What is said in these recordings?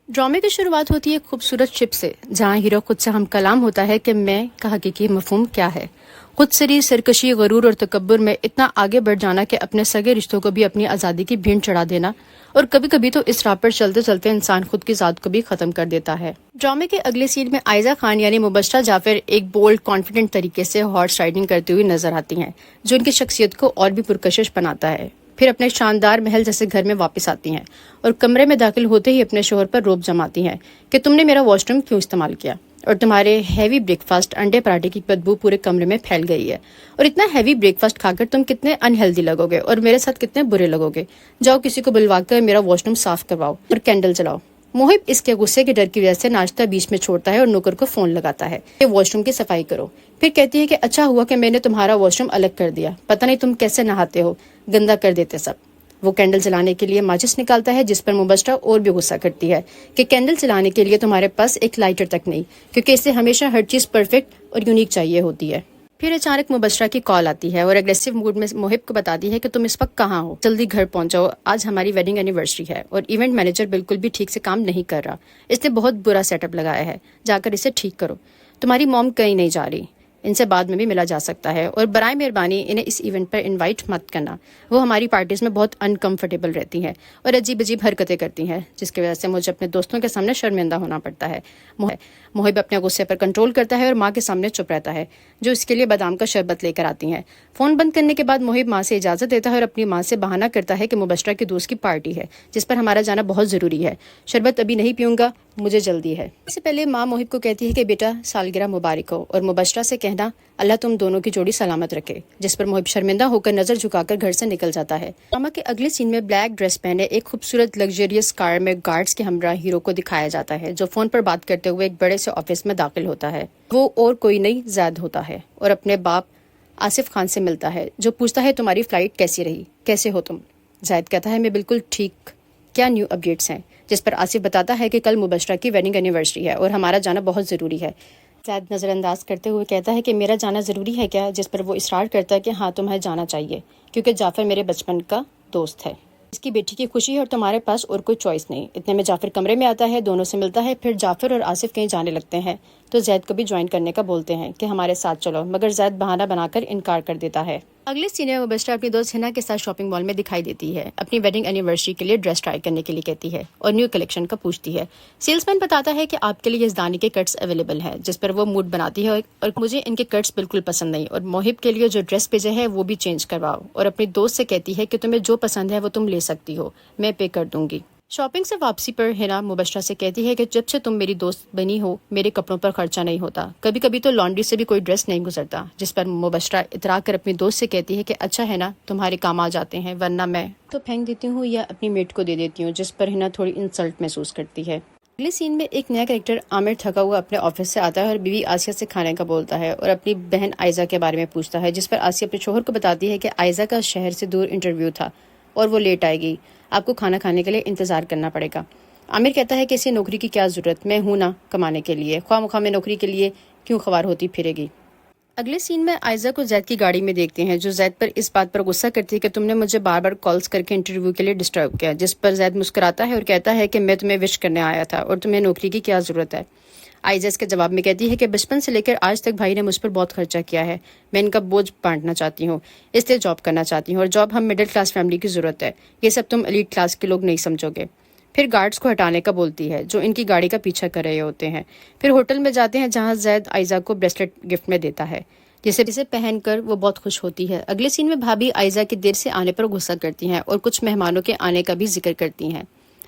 ड्रामे की शुरुआत होती है एक खूबसूरत शिप से, जहाँ हीरो खुद से हम कलाम होता है कि मैं का हकीकी मफहूम क्या है। खुद सरी, सरकशी, गरूर और तकब्बुर में इतना आगे बढ़ जाना कि अपने सगे रिश्तों को भी अपनी आज़ादी की भीड़ चढ़ा देना, और कभी कभी तो इस राह पर चलते चलते इंसान खुद की ज़ात को भी ख़त्म कर देता है। ड्रामे के अगले सीन में आयजा खान यानी मुबश्शरा जाफर एक बोल्ड कॉन्फिडेंट तरीके से हॉर्स राइडिंग करती हुई नजर आती हैं, जो उनकी शख्सियत को और भी पुरकशिश बनाता है। फिर अपने शानदार महल जैसे घर में वापस आती हैं और कमरे में दाखिल होते ही अपने शोहर पर रोब जमाती हैं कि तुमने मेरा वॉशरूम क्यों इस्तेमाल किया, और तुम्हारे हैवी ब्रेकफास्ट अंडे पराठे की बदबू पूरे कमरे में फैल गई है, और इतना हैवी ब्रेकफास्ट खाकर तुम कितने अनहेल्दी लगोगे और मेरे साथ कितने बुरे लगोगे। जाओ किसी को बुलवाकर मेरा वॉशरूम साफ करवाओ और कैंडल जलाओ। मोहिब इसके गुस्से के डर की वजह से नाश्ता बीच में छोड़ता है और नौकर को फोन लगाता है कि वॉशरूम की सफाई करो। फिर कहती है कि अच्छा हुआ कि मैंने तुम्हारा वॉशरूम अलग कर दिया, पता नहीं तुम कैसे नहाते हो, गंदा कर देते सब। वो कैंडल जलाने के लिए माचिस निकालता है, जिस पर मुबश्शरा और भी गुस्सा करती है कि कैंडल जलाने के लिए तुम्हारे पास एक लाइटर तक नहीं, क्योंकि इससे हमेशा हर चीज परफेक्ट और यूनिक चाहिए होती है। फिर अचानक मुबश्शरा की कॉल आती है और एग्रेसिव मूड में मोहिब को बताती है कि तुम इस वक्त कहाँ हो, जल्दी घर पहुंच जाओ, आज हमारी वेडिंग एनिवर्सरी है और इवेंट मैनेजर बिल्कुल भी ठीक से काम नहीं कर रहा, इसने बहुत बुरा सेटअप लगाया है, जाकर इसे ठीक करो। तुम्हारी मॉम कहीं नहीं जा रही, इनसे बाद में भी मिला जा सकता है, और बराए मेहरबानी इन्हें इस इवेंट पर इनवाइट मत करना, वो हमारी पार्टीज में बहुत अनकंफर्टेबल रहती हैं और अजीब अजीब हरकतें करती हैं, जिसकी वजह से मुझे अपने दोस्तों के सामने शर्मिंदा होना पड़ता है। मोहिब अपने गुस्से पर कंट्रोल करता है और माँ के सामने चुप रहता है, जो इसके लिए बादाम का शरबत लेकर आती हैं। फोन बंद करने के बाद मोहिब माँ से इजाजत देता है और अपनी माँ से बहाना करता है कि मुबश्शरा की दोस्त की पार्टी है, जिस पर हमारा जाना बहुत जरूरी है, शरबत अभी नहीं पीऊंगा, मुझे जल्दी है। इससे पहले माँ मोहिब को कहती है कि बेटा सालगिरह मुबारक हो, और मुबश्शरा से कहना अल्लाह तुम दोनों की जोड़ी सलामत रखे, जिस पर मोहिब शर्मिंदा होकर नजर झुकाकर घर से निकल जाता है। ड्रामा के अगले सीन में ब्लैक ड्रेस पहने एक खूबसूरत लग्जरियस कार में गार्ड्स के हमरा हीरो को दिखाया जाता है, जो फोन पर बात करते हुए एक बड़े से ऑफिस में दाखिल होता है। वो और कोई नहीं ज़ैद होता है और अपने बाप आसिफ खान से मिलता है, जो पूछता है तुम्हारी फ्लाइट कैसी रही, कैसे हो तुम। ज़ैद कहता है मैं बिल्कुल ठीक, क्या न्यू अपडेट्स हैं, जिस पर आसिफ बताता है कि कल मुबश्शरा की वेडिंग एनिवर्सरी है और हमारा जाना बहुत ज़रूरी है। ज़ैद नज़रअंदाज करते हुए कहता है कि मेरा जाना ज़रूरी है क्या, जिस पर वो इसरार करता है कि हाँ तुम्हें जाना चाहिए, क्योंकि जाफ़र मेरे बचपन का दोस्त है, इसकी बेटी की खुशी है और तुम्हारे पास और कोई चॉइस नहीं। इतने में जाफ़र कमरे में आता है, दोनों से मिलता है। फिर जाफ़र और आसिफ कहीं जाने लगते हैं तो ज़ैद को भी ज्वाइन करने का बोलते हैं कि हमारे साथ चलो, मगर ज़ैद बहाना बनाकर इनकार कर देता है। अगले सीन में मुबश्शरा अपनी दोस्त हिना के साथ शॉपिंग मॉल में दिखाई देती है, अपनी वेडिंग एनिवर्सरी के लिए ड्रेस ट्राई करने के लिए कहती है और न्यू कलेक्शन का पूछती है। सेल्समैन बताता है कि आपके लिए यज़दानी के कट्स अवेलेबल हैं, जिस पर वो मूड बनाती है और मुझे इनके कट्स बिल्कुल पसंद नहीं, और मोहिब के लिए जो ड्रेस भेजे है वो भी चेंज करवाओ, और अपनी दोस्त से कहती है कि तुम्हें जो पसंद है वो तुम ले सकती हो, मैं पे कर दूंगी। शॉपिंग से वापसी पर हिना मुबश्शरा से कहती है कि जब से तुम मेरी दोस्त बनी हो मेरे कपड़ों पर खर्चा नहीं होता, कभी कभी तो लॉन्ड्री से भी कोई ड्रेस नहीं गुजरता, जिस पर मुबश्शरा इतरा कर अपनी दोस्त से कहती है कि अच्छा है ना, तुम्हारे काम आ जाते हैं, वरना मैं तो फेंक देती हूँ या अपनी मेट को दे देती हूँ, जिस पर हिना थोड़ी इंसल्ट महसूस करती है। अगले सीन में एक नया कैरेक्टर आमिर थका हुआ अपने ऑफिस से आता है और बीवी आसिया से खाने का बोलता है और अपनी बहन आयजा के बारे में पूछता है, जिस पर आसिया अपने शोहर को बताती है कि आयजा का शहर से दूर इंटरव्यू था और वो लेट आएगी, आपको खाना खाने के लिए इंतजार करना पड़ेगा। आमिर कहता है कि इसे नौकरी की क्या जरूरत, मैं हूं ना कमाने के लिए, ख्वाह में नौकरी के लिए क्यों ख्वार होती फिरेगी। अगले सीन में आयजा को जैद की गाड़ी में देखते हैं, जो जैद पर इस बात पर गुस्सा करती है कि तुमने मुझे बार बार कॉल्स करके इंटरव्यू के लिए डिस्टर्ब किया, जिस पर जैद मुस्कुराता है और कहता है कि मैं तुम्हें विश करने आया था और तुम्हें नौकरी की क्या जरूरत है। आयजा इसके जवाब में कहती है कि बचपन से लेकर आज तक भाई ने मुझ पर बहुत खर्चा किया है, मैं इनका बोझ बांटना चाहती हूँ, इसलिए जॉब करना चाहती हूँ, और जॉब हम मिडिल क्लास फैमिली की जरूरत है, ये सब तुम एलीट क्लास के लोग नहीं समझोगे। फिर गार्ड्स को हटाने का बोलती है, जो इनकी गाड़ी का पीछा कर रहे होते हैं। फिर होटल में जाते हैं, जहाँ जैद आयजा को ब्रेसलेट गिफ्ट में देता है, जिसे पहनकर वो बहुत खुश होती है। अगले सीन में भाभी आयजा के देर से आने पर गुस्सा करती हैं और कुछ मेहमानों के आने का भी जिक्र करती हैं।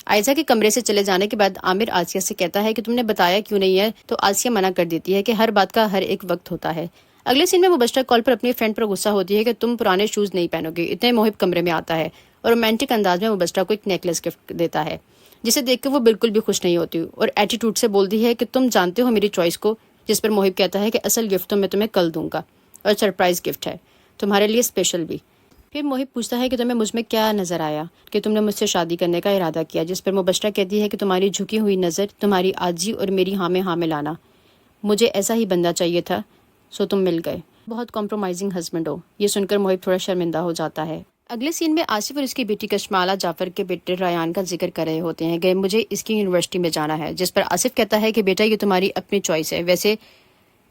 आयजा के कमरे से चले जाने के बाद आमिर आसिया से कहता है कि तुमने बताया क्यों नहीं है, तो आसिया मना कर देती है कि हर बात का हर एक वक्त होता है। अगले सीन में मुबश्शरा कॉल पर अपनी फ्रेंड पर गुस्सा होती है कि तुम पुराने शूज नहीं पहनोगे। इतने मोहिब कमरे में आता है और रोमांटिक अंदाज में मुबश्शरा को एक नेकलेस गिफ्ट देता है, जिसे देखकर वो बिल्कुल भी खुश नहीं होती और एटीट्यूड से बोलती है कि तुम जानते हो मेरी चॉइस को, जिस पर मोहिब कहता है कि असल गिफ्ट तो मैं तुम्हें कल दूंगा और सरप्राइज गिफ्ट है, तुम्हारे लिए स्पेशल भी। फिर मोहिब पूछता है कि तुम्हें मुझ में क्या नजर आया कि तुमने मुझसे शादी करने का इरादा किया, जिस पर मुबश्शरा कहती है कि तुम्हारी झुकी हुई नज़र, तुम्हारी आजी और मेरी हाँ में हाँ मिलाना, मुझे ऐसा ही बंदा चाहिए था, सो तुम मिल गए, बहुत कॉम्प्रोमाइजिंग हस्बैंड हो। ये सुनकर मोहिब थोड़ा शर्मिंदा हो जाता है। اگلے سین میں آصف اور اس کی بیٹی کشمالہ جعفر کے بیٹے ریان کا ذکر کر رہے ہوتے ہیں کہ مجھے اس کی یونیورسٹی میں جانا ہے، جس پر آصف کہتا ہے کہ بیٹا یہ تمہاری اپنی چوائس ہے، ویسے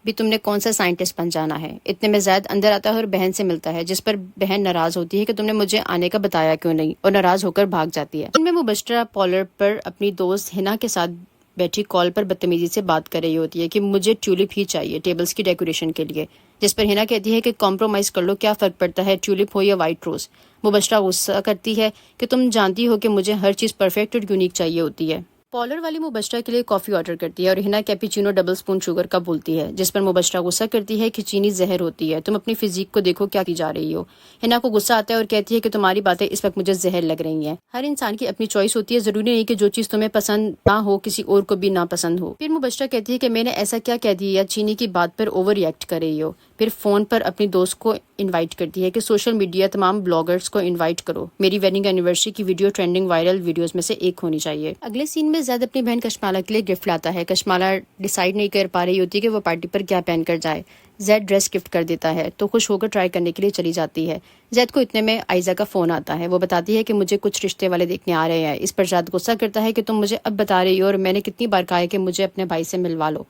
بھی تم نے کون سا سائنٹسٹ بن جانا ہے۔ اتنے میں زید اندر آتا ہے اور بہن سے ملتا ہے، جس پر بہن ناراض ہوتی ہے کہ تم نے مجھے آنے کا بتایا کیوں نہیں، اور ناراض ہو کر بھاگ جاتی ہے۔ ان میں مبشرہ پالر پر اپنی دوست ہنا کے ساتھ بیٹھی کال پر بدتمیزی سے بات کر رہی ہوتی ہے کہ مجھے ٹیولپ ہی چاہیے ٹیبلز کی ڈیکوریشن کے لیے، جس پر ہنا کہتی ہے کہ کمپرومائز کر لو، کیا فرق پڑتا ہے ٹیولپ ہو یا وائٹ روز۔ مبشرہ غصہ کرتی ہے کہ تم جانتی ہو کہ مجھے ہر چیز پرفیکٹ اور یونیک چاہیے ہوتی ہے۔ پالر والی مبشرہ کے لیے کافی آرڈر کرتی ہے اور ہنا کیپیچینو ڈبل سپون شوگر کا بولتی ہے، جس پر مبشرہ غصہ کرتی ہے کہ چینی زہر ہوتی ہے، تم اپنی فزیک کو دیکھو کیا کی جا رہی ہو۔ ہنا کو غصہ آتا ہے اور کہتی ہے کہ تمہاری باتیں اس وقت مجھے زہر لگ رہی ہیں۔ ہر انسان کی اپنی چوائس ہوتی ہے، ضروری نہیں کہ جو چیز تمہیں پسند نہ ہو کسی اور کو بھی ناپسند ہو۔ پھر مبشرہ کہتی ہے کہ میں نے ایسا کیا کہہ دیا چینی کی بات پر اوور ریئیکٹ کر رہی ہو۔ پھر فون پر اپنی دوست کو انوائٹ کرتی ہے کہ سوشل میڈیا تمام بلاگرز کو انوائٹ کرو، میری ویڈنگ اینیورسری کی ویڈیو ٹرینڈنگ وائرل ویڈیوز میں سے ایک ہونی چاہیے۔ اگلے سین میں زید اپنی بہن کشمالہ کے لیے گفٹ لاتا ہے۔ کشمالہ ڈیسائیڈ نہیں کر پا رہی ہوتی کہ وہ پارٹی پر کیا پہن کر جائے۔ زید ڈریس گفٹ کر دیتا ہے تو خوش ہو کر ٹرائی کرنے کے لیے چلی جاتی ہے۔ زید کو اتنے میں آئزہ کا فون آتا ہے، وہ بتاتی ہے کہ مجھے کچھ رشتے والے دیکھنے آ رہے ہیں۔ اس پر زید غصہ کرتا ہے کہ تم مجھے اب بتا رہی ہو اور میں نے کتنی بار کہا ہے کہ مجھے اپنے بھائی سے ملوا لو،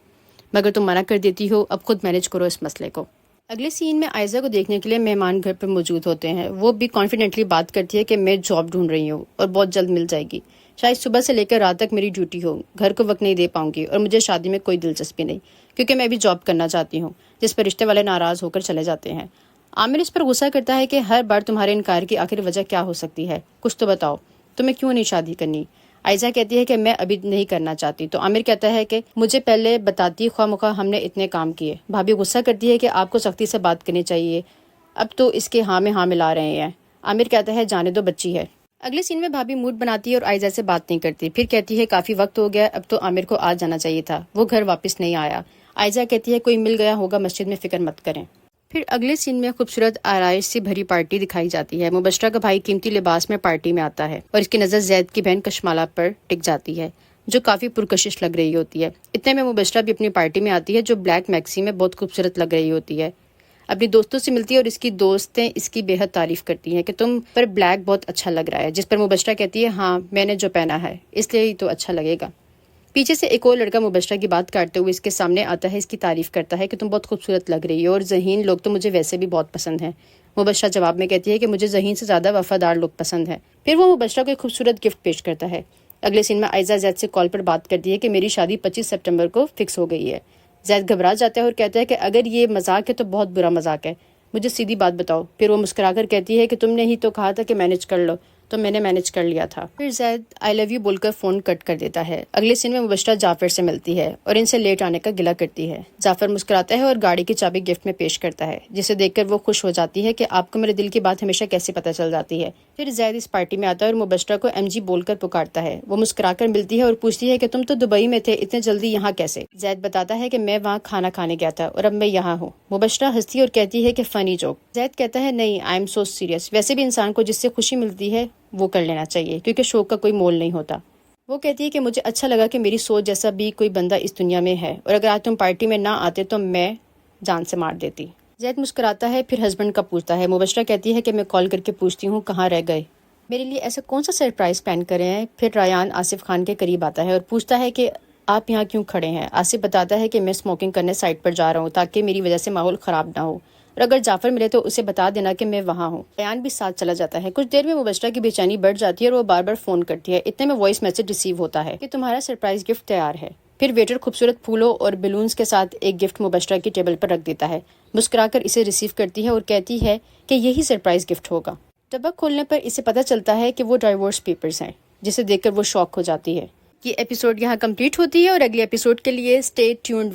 مگر تم منع کر دیتی ہو، اب خود مینج کرو اس مسئلے کو۔ اگلے سین میں آئزہ کو دیکھنے کے لیے مہمان گھر پر موجود ہوتے ہیں۔ وہ بھی کانفیڈنٹلی بات کرتی ہے کہ میں جاب ڈھونڈ رہی ہوں اور بہت جلد مل جائے گی، شاید صبح سے لے کر رات تک میری ڈیوٹی ہو، گھر کو وقت نہیں دے پاؤں گی اور مجھے شادی میں کوئی دلچسپی نہیں کیونکہ میں بھی جاب کرنا چاہتی ہوں، جس پر رشتے والے ناراض ہو کر چلے جاتے ہیں۔ عامر اس پر غصہ کرتا ہے کہ ہر بار تمہارے انکار کی آخر وجہ کیا ہو سکتی ہے، کچھ تو بتاؤ، تمہیں کیوں نہیں شادی کرنی۔ عائزہ کہتی ہے کہ میں ابھی نہیں کرنا چاہتی، تو عامر کہتا ہے کہ مجھے پہلے بتاتی، خواہ مخواہ ہم نے اتنے کام کیے۔ بھابھی غصہ کرتی ہے کہ آپ کو سختی سے بات کرنی چاہیے، اب تو اس کے ہاں میں ہاں ملا رہے ہیں۔ عامر کہتا ہے جانے دو، بچی ہے۔ اگلے سین میں بھابھی موڈ بناتی ہے اور عائزہ سے بات نہیں کرتی، پھر کہتی ہے کافی وقت ہو گیا، اب تو عامر کو آج جانا چاہیے تھا، وہ گھر واپس نہیں آیا۔ عائزہ کہتی ہے کوئی مل گیا ہوگا مسجد میں، فکر مت کریں۔ پھر اگلے سین میں خوبصورت آرائش سے بھری پارٹی دکھائی جاتی ہے۔ مبشرہ کا بھائی قیمتی لباس میں پارٹی میں آتا ہے اور اس کی نظر زید کی بہن کشمالہ پر ٹک جاتی ہے، جو کافی پرکشش لگ رہی ہوتی ہے۔ اتنے میں مبشرہ بھی اپنی پارٹی میں آتی ہے، جو بلیک میکسی میں بہت خوبصورت لگ رہی ہوتی ہے۔ اپنی دوستوں سے ملتی ہے اور اس کی دوستیں اس کی بے حد تعریف کرتی ہیں کہ تم پر بلیک بہت اچھا لگ رہا ہے، جس پر مبشرہ کہتی ہے ہاں میں نے جو پہنا ہے اس لیے ہی تو اچھا لگے گا۔ پیچھے سے ایک اور لڑکا مبشرہ کی بات کاٹتے ہوئے اس کے سامنے آتا ہے، اس کی تعریف کرتا ہے کہ تم بہت خوبصورت لگ رہی ہو اور ذہین لوگ تو مجھے ویسے بھی بہت پسند ہیں۔ مبشرہ جواب میں کہتی ہے کہ مجھے ذہین سے زیادہ وفادار لوگ پسند ہیں۔ پھر وہ مبشرہ کو ایک خوبصورت گفٹ پیش کرتا ہے۔ اگلے سین میں عائزہ زید سے کال پر بات کرتی ہے کہ میری شادی 25 سپٹمبر کو فکس ہو گئی ہے۔ زید گھبرا جاتا ہے اور کہتا ہے کہ اگر یہ مذاق ہے تو بہت برا مذاق ہے، مجھے سیدھی بات بتاؤ۔ پھر وہ مسکرا کر کہتی ہے کہ تم نے ہی تو کہا تھا کہ مینج کر لو، تو میں نے مینج کر لیا تھا۔ پھر زید آئی لو یو بول کر فون کٹ کر دیتا ہے۔ اگلے سین میں مبشرہ جعفر سے ملتی ہے اور ان سے لیٹ آنے کا گلہ کرتی ہے۔ جعفر مسکراتا ہے اور گاڑی کی چابی گفٹ میں پیش کرتا ہے، جسے دیکھ کر وہ خوش ہو جاتی ہے کہ آپ کو میرے دل کی بات ہمیشہ کیسے پتہ چل جاتی ہے۔ پھر زید اس پارٹی میں آتا ہے اور مبشرہ کو ایم جی بول کر پکارتا ہے۔ وہ مسکرا کر ملتی ہے اور پوچھتی ہے کہ تم تو دبئی میں تھے، اتنے جلدی یہاں کیسے؟ زید بتاتا ہے کہ میں وہاں کھانا کھانے گیا تھا اور اب میں یہاں ہوں۔ مبشرہ ہنستی اور کہتی ہے کہ فنی جوک۔ زید کہتا ہے نہیں، آئی ایم سو سیریس، ویسے بھی انسان کو جس سے خوشی ملتی ہے وہ کر لینا چاہیے کیونکہ شوق کا کوئی مول نہیں ہوتا۔ وہ کہتی ہے کہ مجھے اچھا لگا کہ میری سوچ جیسا بھی کوئی بندہ اس دنیا میں ہے، اور اگر آج تم پارٹی میں نہ آتے تو میں جان سے مار دیتی۔ زید مسکراتا ہے، پھر ہسبینڈ کا پوچھتا ہے۔ مبشرہ کہتی ہے کہ میں کال کر کے پوچھتی ہوں کہاں رہ گئے، میرے لیے ایسا کون سا سرپرائز پلان کرے ہیں۔ پھر ریان آصف خان کے قریب آتا ہے اور پوچھتا ہے کہ آپ یہاں کیوں کھڑے ہیں۔ آصف بتاتا ہے کہ میں اسموکنگ کرنے سائٹ پر جا رہا ہوں تاکہ میری وجہ سے ماحول خراب نہ ہو، اور اگر جعفر ملے تو اسے بتا دینا کہ میں وہاں ہوں۔ ریان بھی ساتھ چلا جاتا ہے۔ کچھ دیر میں مبشرہ کی بے چینی بڑھ جاتی ہے اور وہ بار بار فون کرتی ہے۔ اتنے میں وائس میسج ریسیو ہوتا ہے کہ تمہارا سرپرائز گفٹ تیار ہے۔ پھر ویٹر خوبصورت پھولوں اور بیلونز کے ساتھ ایک گفٹ مبشرہ کی ٹیبل پر رکھ دیتا ہے۔ مسکرا کر اسے ریسیو کرتی ہے اور کہتی ہے کہ یہی سرپرائز گفٹ ہوگا۔ ڈبہ کھولنے پر اسے پتہ چلتا ہے کہ وہ ڈائیورس پیپرز ہیں، جسے دیکھ کر وہ شاک ہو جاتی ہے۔ یہ ایپیسوڈ یہاں کمپلیٹ ہوتی ہے اور اگلے ایپیسوڈ کے لیے اسٹے ٹیونڈ ود